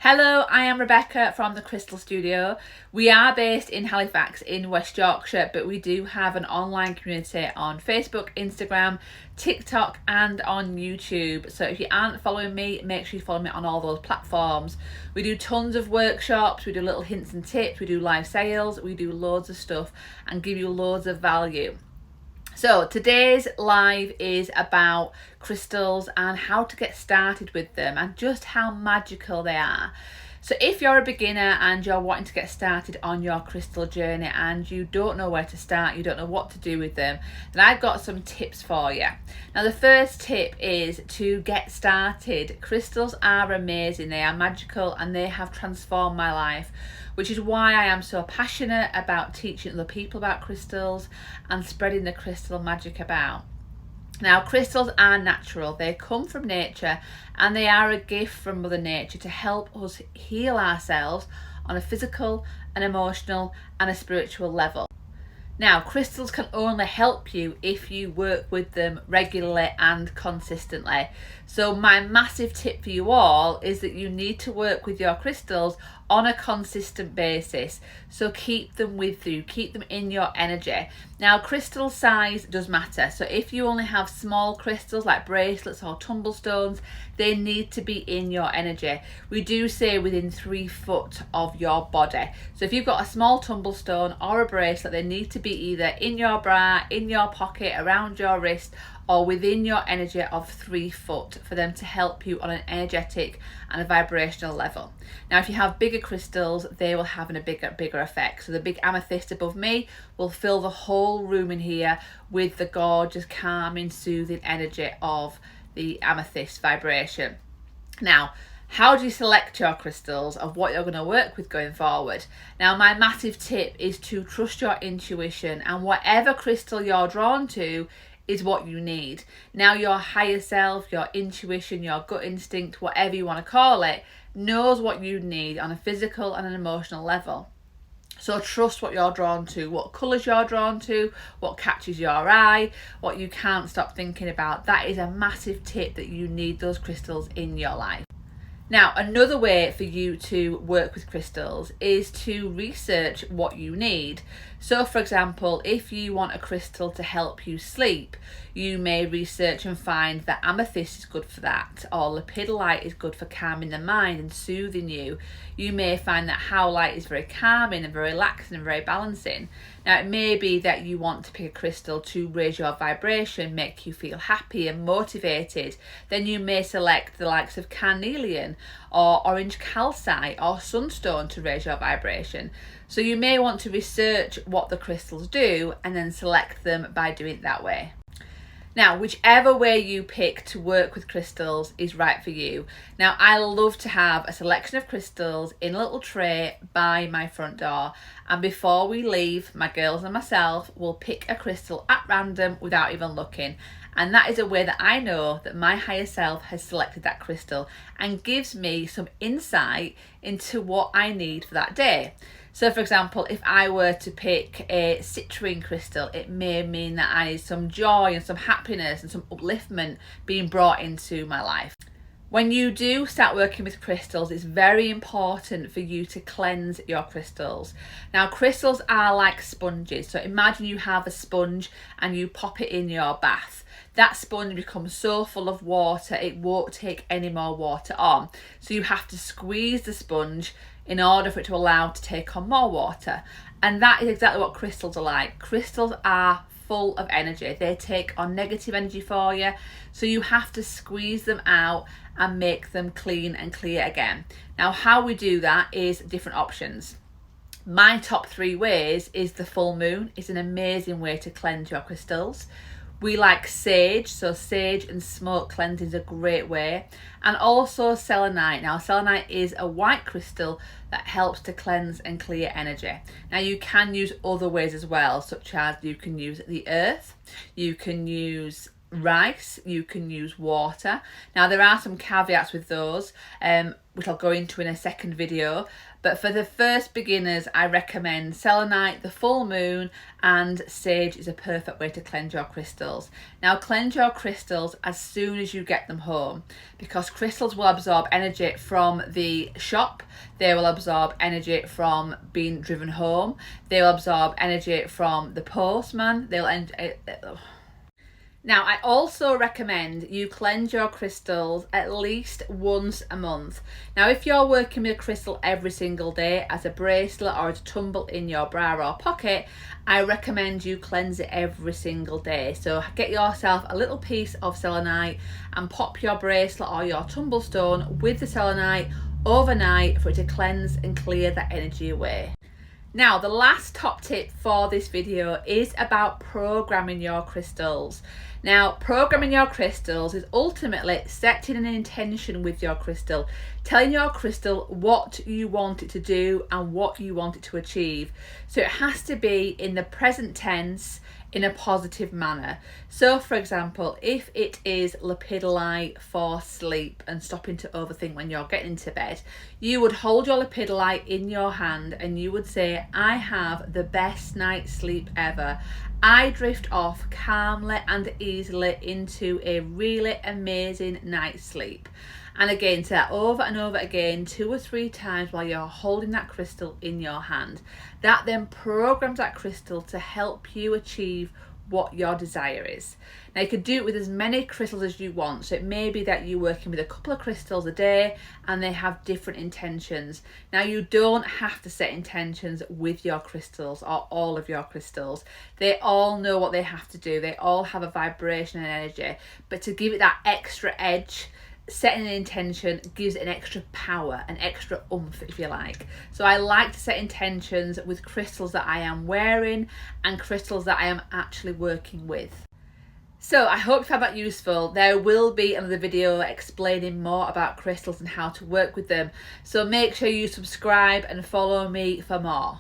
Hello, I am Rebecca from the Crystal Studio. We are based in Halifax in West Yorkshire, but we do have an online community on Facebook, Instagram, TikTok and on YouTube. So if you aren't following me, make sure you follow me on all those platforms. We do tons of workshops, we do little hints and tips, we do live sales, we do loads of stuff and give you loads of value. So today's live is about crystals and how to get started with them and just how magical they are. So if you're a beginner and you're wanting to get started on your crystal journey and you don't know where to start, you don't know what to do with them, then I've got some tips for you. Now the first tip is to get started. Crystals are amazing, they are magical and they have transformed my life, which is why I am so passionate about teaching other people about crystals and spreading the crystal magic about. Now, crystals are natural, they come from nature and they are a gift from Mother Nature to help us heal ourselves on a physical, an emotional and a spiritual level. Now, crystals can only help you if you work with them regularly and consistently. So my massive tip for you all is that you need to work with your crystals on a consistent basis. So keep them with you, keep them in your energy. Now, crystal size does matter. So if you only have small crystals like bracelets or tumblestones, they need to be in your energy. We do say within 3 foot of your body. So if you've got a small tumblestone or a bracelet, they need to be either in your bra, in your pocket, around your wrist, or within your energy of 3 foot for them to help you on an energetic and a vibrational level. Now, if you have bigger crystals, they will have a bigger effect. So the big amethyst above me will fill the whole room in here with the gorgeous, calming, soothing energy of the amethyst vibration. Now, how do you select your crystals of what you're going to work with going forward? Now, my massive tip is to trust your intuition, and whatever crystal you're drawn to is what you need. Now, your higher self, your intuition, your gut instinct, whatever you want to call it, knows what you need on a physical and an emotional level. So trust what you're drawn to, what colours you're drawn to, what catches your eye, what you can't stop thinking about. That is a massive tip, that you need those crystals in your life. Now, another way for you to work with crystals is to research what you need. So, for example, if you want a crystal to help you sleep, you may research and find that amethyst is good for that, or lepidolite is good for calming the mind and soothing you. You may find that howlite is very calming and very relaxing and very balancing. Now, it may be that you want to pick a crystal to raise your vibration, make you feel happy and motivated. Then you may select the likes of carnelian or orange calcite or sunstone to raise your vibration. So you may want to research what the crystals do and then select them by doing it that way. Now, whichever way you pick to work with crystals is right for you. Now, I love to have a selection of crystals in a little tray by my front door. And before we leave, my girls and myself will pick a crystal at random without even looking. And that is a way that I know that my higher self has selected that crystal and gives me some insight into what I need for that day. So, for example, if I were to pick a citrine crystal, it may mean that I need some joy and some happiness and some upliftment being brought into my life. When you do start working with crystals, it's very important for you to cleanse your crystals. Now, crystals are like sponges. So imagine you have a sponge and you pop it in your bath. That sponge becomes so full of water, it won't take any more water on. So you have to squeeze the sponge in order for it to allow to take on more water. And that is exactly what crystals are like. Crystals are full of energy. They take on negative energy for you. So you have to squeeze them out and make them clean and clear again. Now, how we do that is different options. My top 3 ways is the full moon. It's an amazing way to cleanse your crystals. We like sage, so sage and smoke cleansing is a great way. And also selenite. Now, selenite is a white crystal that helps to cleanse and clear energy. Now, you can use other ways as well, such as you can use the earth, you can use rice, you can use water. Now there are some caveats with those, which I'll go into in a second video, but for the first beginners I recommend selenite, the full moon, and sage is a perfect way to cleanse your crystals. Now cleanse your crystals as soon as you get them home, because crystals will absorb energy from the shop, they will absorb energy from being driven home, they will absorb energy from the postman, Now, I also recommend you cleanse your crystals at least once a month. Now, if you're working with a crystal every single day as a bracelet or as a tumble in your bra or pocket, I recommend you cleanse it every single day. So get yourself a little piece of selenite and pop your bracelet or your tumble stone with the selenite overnight for it to cleanse and clear that energy away. Now, the last top tip for this video is about programming your crystals. Now, programming your crystals is ultimately setting an intention with your crystal, telling your crystal what you want it to do and what you want it to achieve. So it has to be in the present tense, in a positive manner. So for example, if it is lepidolite for sleep and stopping to overthink when you're getting into bed, you would hold your lepidolite in your hand and you would say, I have the best night's sleep ever. I drift off calmly and easily into a really amazing night's sleep. And again, say that over and over again 2 or 3 times while you're holding that crystal in your hand. That then programs that crystal to help you achieve what your desire is. Now you can do it with as many crystals as you want. So it may be that you're working with a couple of crystals a day and they have different intentions. Now you don't have to set intentions with your crystals or all of your crystals. They all know what they have to do. They all have a vibration and energy. But to give it that extra edge, setting an intention gives it an extra power, an extra oomph if you like. So I like to set intentions with crystals that I am wearing and crystals that I am actually working with. So I hope you found that useful. There will be another video explaining more about crystals and how to work with them. So make sure you subscribe and follow me for more.